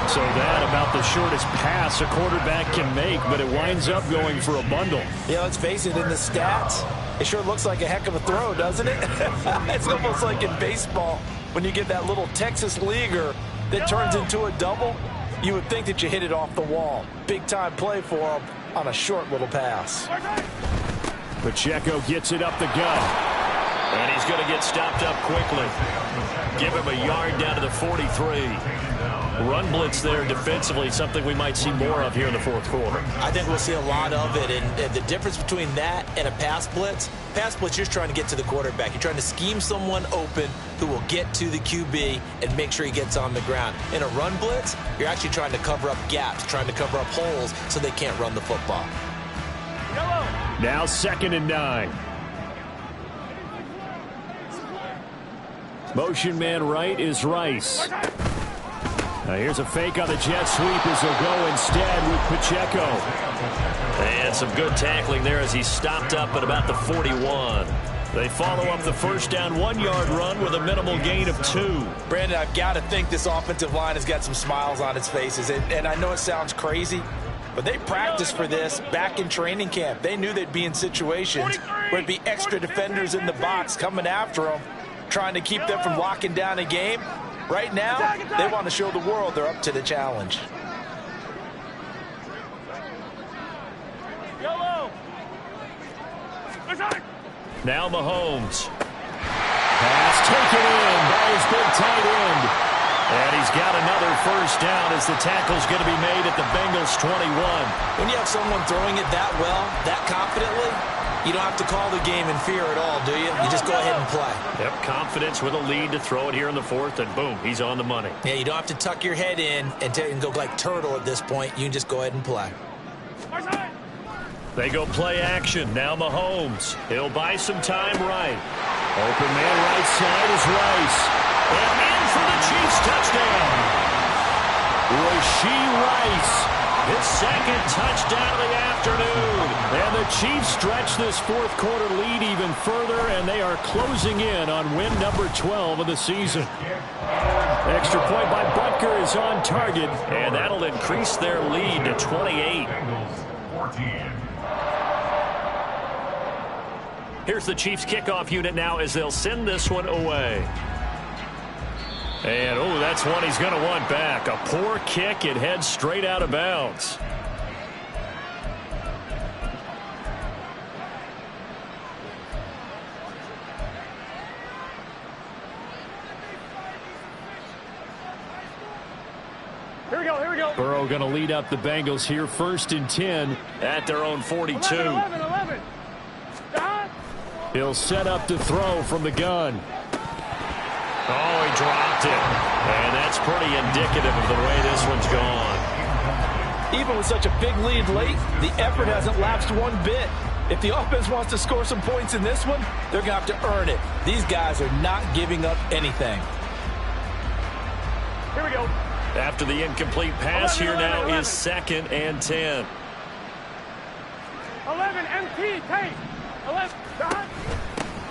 So that about the shortest pass a quarterback can make, but it winds up going for a bundle. Yeah, let's face it, in the stats, it sure looks like a heck of a throw, doesn't it? It's almost like in baseball when you get that little Texas leaguer that turns into a double. You would think that you hit it off the wall. Big-time play for him on a short little pass. Pacheco gets it up the gut. And he's going to get stopped up quickly. Give him a yard down to the 43. Run blitz there defensively, something we might see more of here in the fourth quarter. I think we'll see a lot of it, and the difference between that and a pass blitz, you're just trying to get to the quarterback. You're trying to scheme someone open who will get to the QB and make sure he gets on the ground. In a run blitz, you're actually trying to cover up gaps, trying to cover up holes so they can't run the football. Now 2nd and 9. Motion man right is Rice. Now here's a fake on the jet sweep as he'll go instead with Pacheco. And some good tackling there as he stopped up at about the 41. They follow up the first down 1-yard run with a minimal gain of 2. Brandon, I've got to think this offensive line has got some smiles on its faces. And I know it sounds crazy, but they practiced for this back in training camp. They knew they'd be in situations where it'd be extra defenders in the box coming after them, trying to keep them from locking down a game. Right now, they want to show the world they're up to the challenge. Now Mahomes. Pass taken in by his big tight end. And he's got another first down as the tackle's going to be made at the Bengals 21. When you have someone throwing it that well, that confidently, you don't have to call the game in fear at all, do you? You just go ahead and play. Yep, confidence with a lead to throw it here in the fourth, and boom, he's on the money. Yeah, you don't have to tuck your head in and go like turtle at this point. You can just go ahead and play. They go play action. Now Mahomes. He'll buy some time right. Open man right side is Rice. And in for the Chiefs touchdown. Rashee Rice. His second touchdown of the afternoon. And the Chiefs stretch this fourth quarter lead even further, and they are closing in on win number 12 of the season. Extra point by Butker is on target, and that'll increase their lead to 28. Here's the Chiefs kickoff unit now as they'll send this one away. And, oh, that's one he's going to want back. A poor kick. It heads straight out of bounds. Here we go. Burrow going to lead up the Bengals here 1st and 10 at their own 42. 11. He'll set up to throw from the gun. Oh, he dropped it. And that's pretty indicative of the way this one's gone. Even with such a big lead late, the effort hasn't lapsed one bit. If the offense wants to score some points in this one, they're going to have to earn it. These guys are not giving up anything. Here we go. After the incomplete pass, here now is 2nd and 10. 11, MT, tape. 11,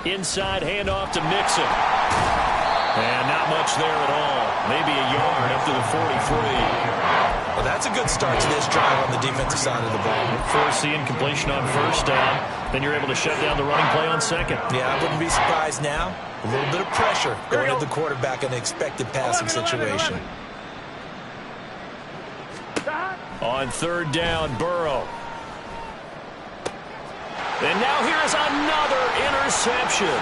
Inside handoff to Mixon. And not much there at all. Maybe a yard up to the 43. Well, that's a good start to this drive on the defensive side of the ball. Force the incompletion on first down. Then you're able to shut down the running play on second. Yeah, I wouldn't be surprised now. A little bit of pressure going to the quarterback in an expected passing situation. On 3rd down, Burrow. And now here's another interception.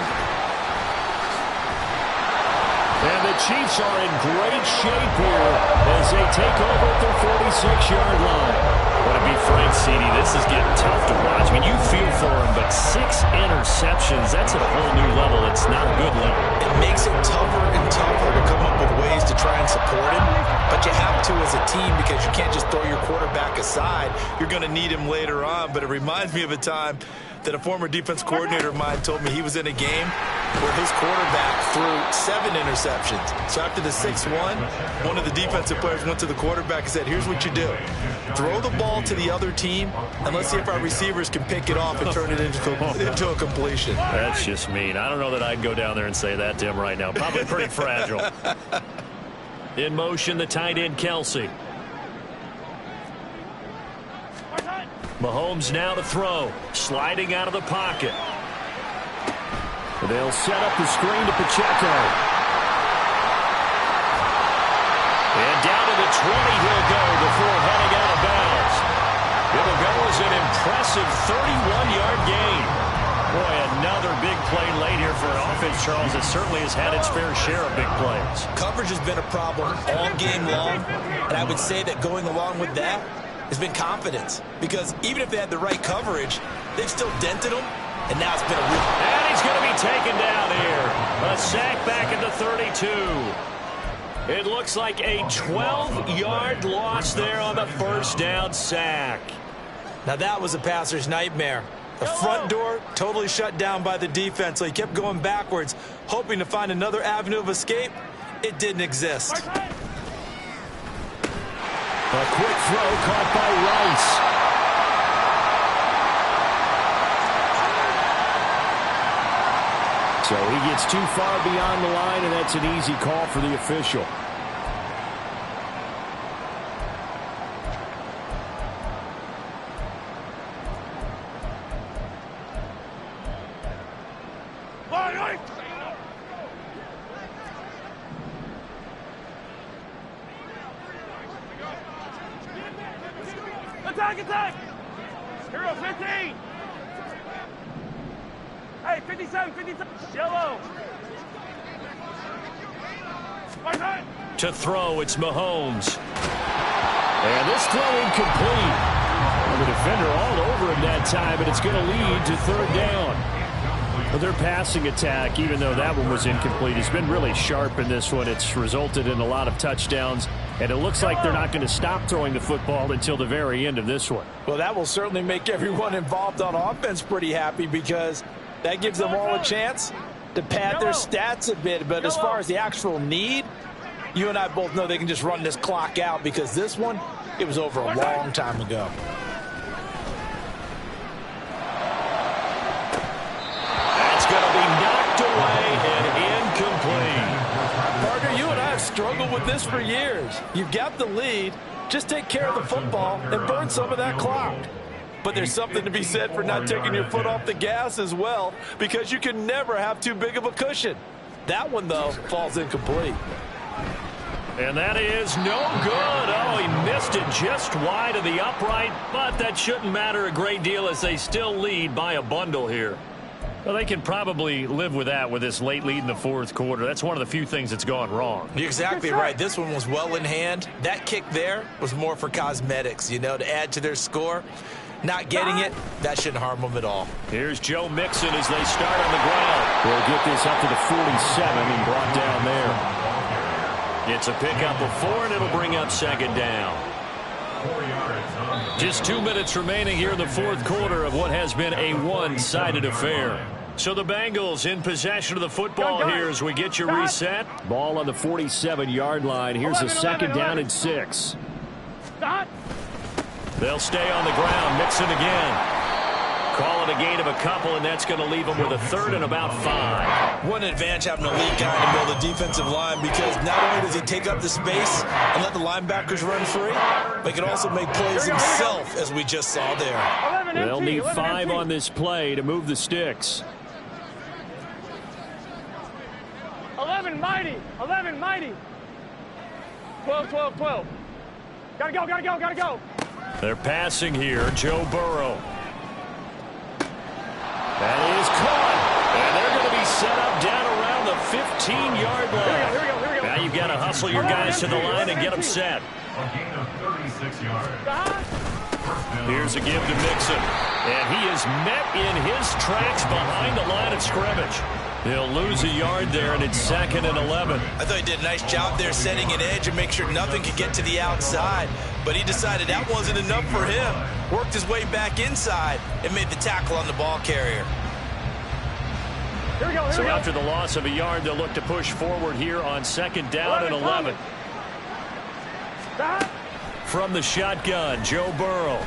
And the Chiefs are in great shape here as they take over at their 46-yard line. But to be frank, CD, this is getting tough to watch. I mean, you feel for him, but 6 interceptions, that's at a whole new level. It's not a good level. It makes it tougher and tougher to come up with ways to try and support him. But you have to as a team because you can't just throw your quarterback aside. You're going to need him later on. But it reminds me of a time that a former defense coordinator of mine told me he was in a game where his quarterback threw 7 interceptions. So after the 6th one of the defensive players went to the quarterback and said, here's what you do. Throw the ball to the other team, and let's see if our receivers can pick it off and turn it into a completion. That's just mean. I don't know that I'd go down there and say that to him right now. Probably pretty fragile. In motion, the tight end, Kelsey. Mahomes now to throw. Sliding out of the pocket. They'll set up the screen to Pacheco. And down to the 20 he'll go before heading out of bounds. It'll go as an impressive 31-yard gain. Boy, another big play late here for an offense, Charles, that certainly has had its fair share of big plays. Coverage has been a problem all game long, and I would say that going along with that has been confidence. Because even if they had the right coverage, they've still dented them, and now it's been a real... And he's going to be taken down here. A sack back at the 32. It looks like a 12-yard loss there on the first down sack. Now that was a passer's nightmare. The front door totally shut down by the defense, so he kept going backwards, hoping to find another avenue of escape. It didn't exist. A quick throw caught by Rice. So he gets too far beyond the line, and that's an easy call for the official. Attack! Hero 15! Hey, 57, yellow! To throw, it's Mahomes. And this throw incomplete. Well, the defender all over him that time, but it's going to lead to third down. Well, their passing attack, even though that one was incomplete, has been really sharp in this one. It's resulted in a lot of touchdowns, and it looks like they're not going to stop throwing the football until the very end of this one. Well, that will certainly make everyone involved on offense pretty happy because that gives them all a chance to pad their stats a bit. But as far as the actual need, you and I both know they can just run this clock out because this one, it was over a long time ago. That's going to be knocked away and incomplete. Partner, you and I have struggled with this for years. You've got the lead. Just take care of the football and burn some of that clock. But there's something to be said for not taking your foot off the gas as well, because you can never have too big of a cushion. That one, though, falls incomplete. And that is no good. Oh, he missed it just wide of the upright, but that shouldn't matter a great deal as they still lead by a bundle here. Well, they can probably live with that with this late lead in the fourth quarter. That's one of the few things that's gone wrong. You're exactly right. This one was well in hand. That kick there was more for cosmetics, you know, to add to their score. Not getting it, that shouldn't harm them at all. Here's Joe Mixon as they start on the ground. We'll get this up to the 47 and brought down there. It's a pickup of 4, and it'll bring up second down. Just 2 minutes remaining here in the fourth quarter of what has been a one-sided affair. So the Bengals in possession of the football here as we get you reset. Ball on the 47-yard line. Here's a second down and 6. Stop! They'll stay on the ground. Mixon again. Call it a gain of a couple, and that's going to leave them with a third and about 5. What an advantage having an elite guy in the middle of the defensive line, because not only does he take up the space and let the linebackers run free, but he can also make plays himself, as we just saw there. They'll need 5 on this play to move the sticks. 11 mighty. 12. Gotta go. They're passing here. Joe Burrow. That is caught. And they're going to be set up down around the 15-yard line. Here we go. Now you've got to hustle your guys to the line and get them set. A gain of 36 yards. Here's a give to Mixon. And he is met in his tracks behind the line of scrimmage. He'll lose a yard there, and it's 2nd and 11. I thought he did a nice job there setting an edge and make sure nothing could get to the outside. But he decided that wasn't enough for him. Worked his way back inside and made the tackle on the ball carrier. Here we go, So after the loss of a yard, they'll look to push forward here on 2nd down and 11. From the shotgun, Joe Burrow.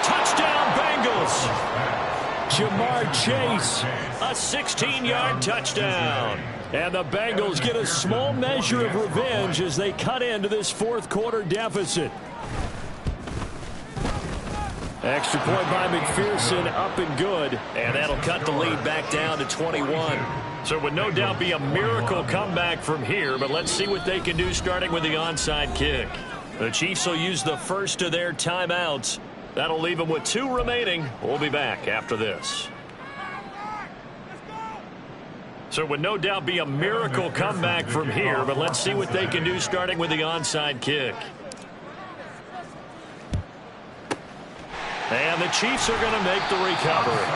Touchdown, Bengals! Jamar Chase, a 16-yard touchdown. And the Bengals get a small measure of revenge as they cut into this fourth-quarter deficit. Extra point by McPherson, up and good. And that'll cut the lead back down to 21. So it would no doubt be a miracle comeback from here, but let's see what they can do starting with the onside kick. The Chiefs will use the first of their timeouts. That'll leave them with 2 remaining. We'll be back after this. So it would no doubt be a miracle comeback from here, but let's see what they can do starting with the onside kick. And the Chiefs are going to make the recovery.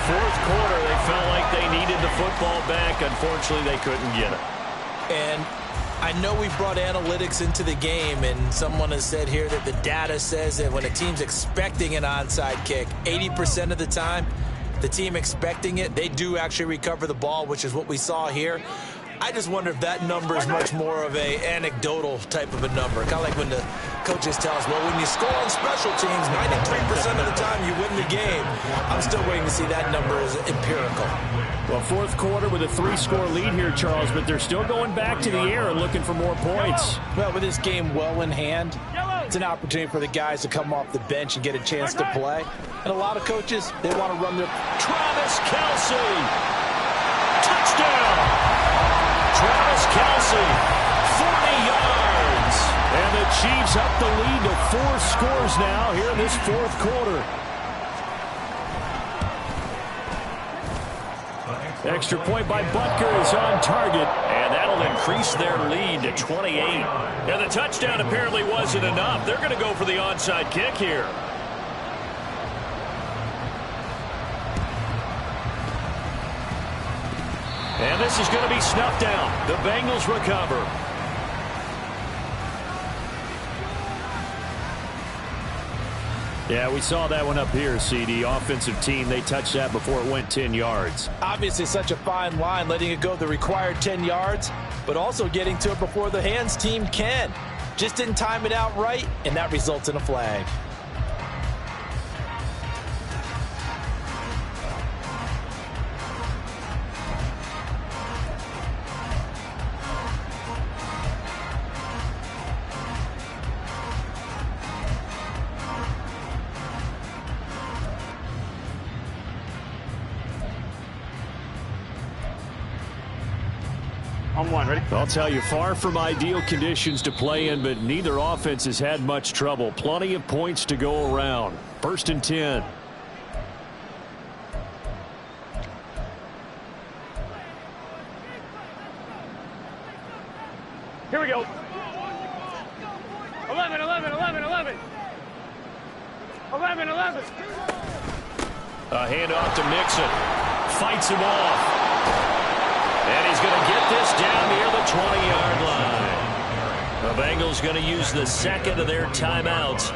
Fourth quarter, they felt like they needed the football back. Unfortunately, they couldn't get it. And I know we brought analytics into the game, and someone has said here that the data says that when a team's expecting an onside kick, 80% of the time, the team expecting it, they do actually recover the ball, which is what we saw here. I just wonder if that number is much more of a anecdotal type of a number. Kind of like when the coaches tell us, well, when you score on special teams, 93% of the time you win the game. I'm still waiting to see that number as empirical. Well, fourth quarter with a 3-score lead here, Charles, but they're still going back to the air and looking for more points. Well, with this game well in hand, it's an opportunity for the guys to come off the bench and get a chance to play. And a lot of coaches, they want to run their... Travis Kelce! Touchdown! Travis Kelce, 40 yards. And the Chiefs up the lead to 4 scores now here in this fourth quarter. Extra point by Butker is on target, and that'll increase their lead to 28. And the touchdown apparently wasn't enough. They're going to go for the onside kick here. And this is going to be snuffed down. The Bengals recover. Yeah, we saw that one up here, CD. Offensive team, they touched that before it went 10 yards. Obviously, such a fine line, letting it go the required 10 yards, but also getting to it before the hands team can. Just didn't time it out right, and that results in a flag. On 1, ready? I'll tell you, far from ideal conditions to play in, but neither offense has had much trouble. Plenty of points to go around. 1st and 10. Here we go. 11, 11, 11, 11. 11, 11. A handoff to Mixon. Fights him off. And he's going to get this down near the 20-yard line. The Bengals going to use the second of their timeouts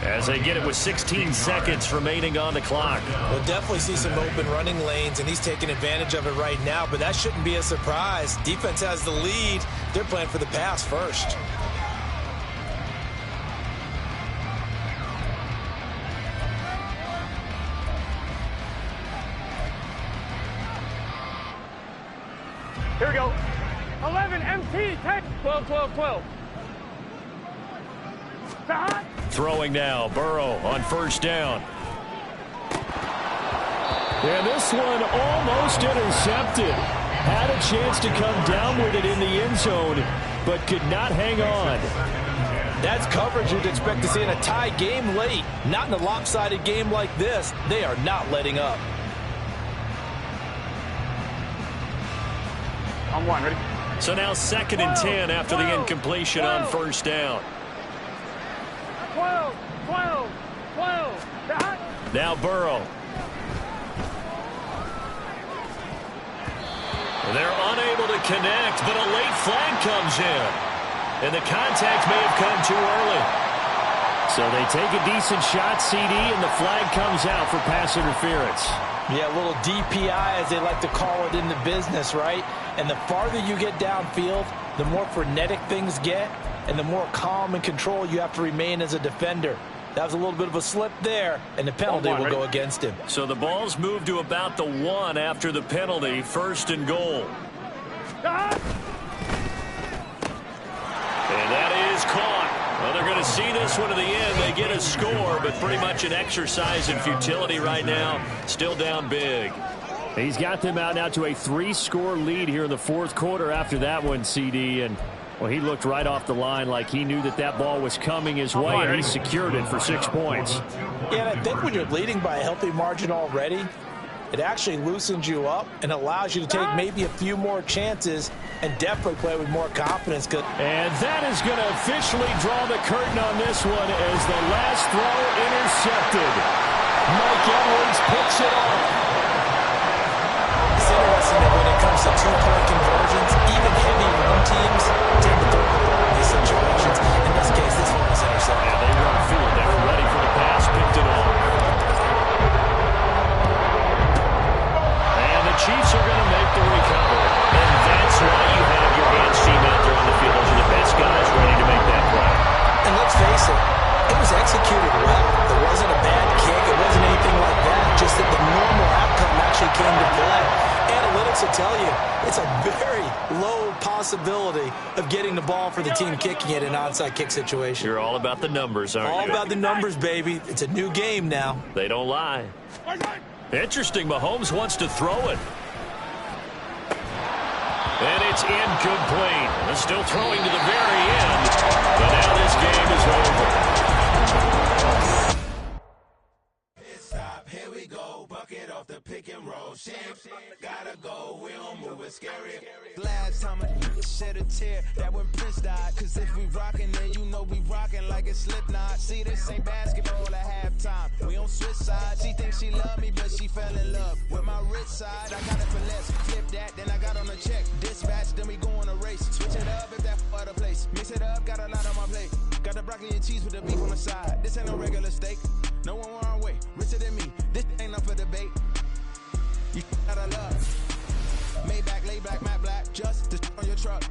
as they get it with 16 seconds remaining on the clock. We'll definitely see some open running lanes, and he's taking advantage of it right now, but that shouldn't be a surprise. Defense has the lead. They're playing for the pass first. Here we go. 11, MT, 10, 12, 12, 12. Throwing now, Burrow on 1st down. And this one almost intercepted. Had a chance to come down with it in the end zone, but could not hang on. That's coverage you'd expect to see in a tie game late. Not in a lopsided game like this. They are not letting up. On 1, ready? So now 2nd and 10 after the incompletion on first down. 12. Now Burrow. They're unable to connect, but a late flag comes in. And the contact may have come too early. So they take a decent shot, CD, and the flag comes out for pass interference. Yeah, a little DPI, as they like to call it in the business, right? And the farther you get downfield, the more frenetic things get, and the more calm and control you have to remain as a defender. That was a little bit of a slip there, and the penalty will go against him. So the ball's moved to about the 1 after the penalty, 1st and goal. And that is caught. Well, they're going to see this one to the end. They get a score, but pretty much an exercise in futility right now. Still down big. He's got them out now to a 3-score lead here in the 4th quarter after that one, CD. And, well, he looked right off the line like he knew that ball was coming his way, and he secured it for 6 points. Yeah, and I think when you're leading by a healthy margin already, it actually loosens you up and allows you to take maybe a few more chances and definitely play with more confidence. And that is going to officially draw the curtain on this one as the last throw intercepted. Mike Edwards picks it off. It's interesting that when it comes to 2-point conversions, even heavy run teams tend to throw the ball in these situations. In this case, this one was intercepted. Yeah, they weren't field. They were ready for the pass, picked it off. The Chiefs are going to make the recovery, and that's why you have your hands team out there on the field. Those are the best guys ready to make that play. And let's face it, it was executed well. There wasn't a bad kick. It wasn't anything like that. Just that the normal outcome actually came to play. Analytics will tell you it's a very low possibility of getting the ball for the team kicking it in an onside kick situation. You're all about the numbers, aren't you? All about the numbers, baby. It's a new game now. They don't lie. Interesting, Mahomes wants to throw it. And it's incomplete. They're still throwing to the very end. But now this game is over. Stop, here we go. Bucket off the pick and roll. Champs, gotta go. We don't move it scary. Last time I shed a tear, that when Prince died. Cause if we rockin', then you know we rockin' like it's Slipknot. See, this ain't basketball at halftime. We on switch sides. She thinks she love me, but she fell in love with my rich side. I got it for less. Flip that, then I got on a check. Dispatch, then we go on a race. Switch it up if that other place. Mix it up, got a lot on my plate. Got the broccoli and cheese with the beef on the side. This ain't no regular steak. No one wrong way. Richer than me. This ain't up for debate. You gotta love. Maybach, lay black, matte black. Just to on your truck.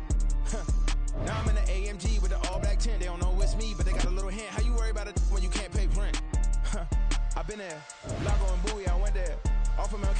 Now I'm in the AMG with the all black tint. They don't know it's me, but they got a little hint. How you worry about it when you can't pay rent? I've been there. Lago and Bowie, I went there. Off of Mel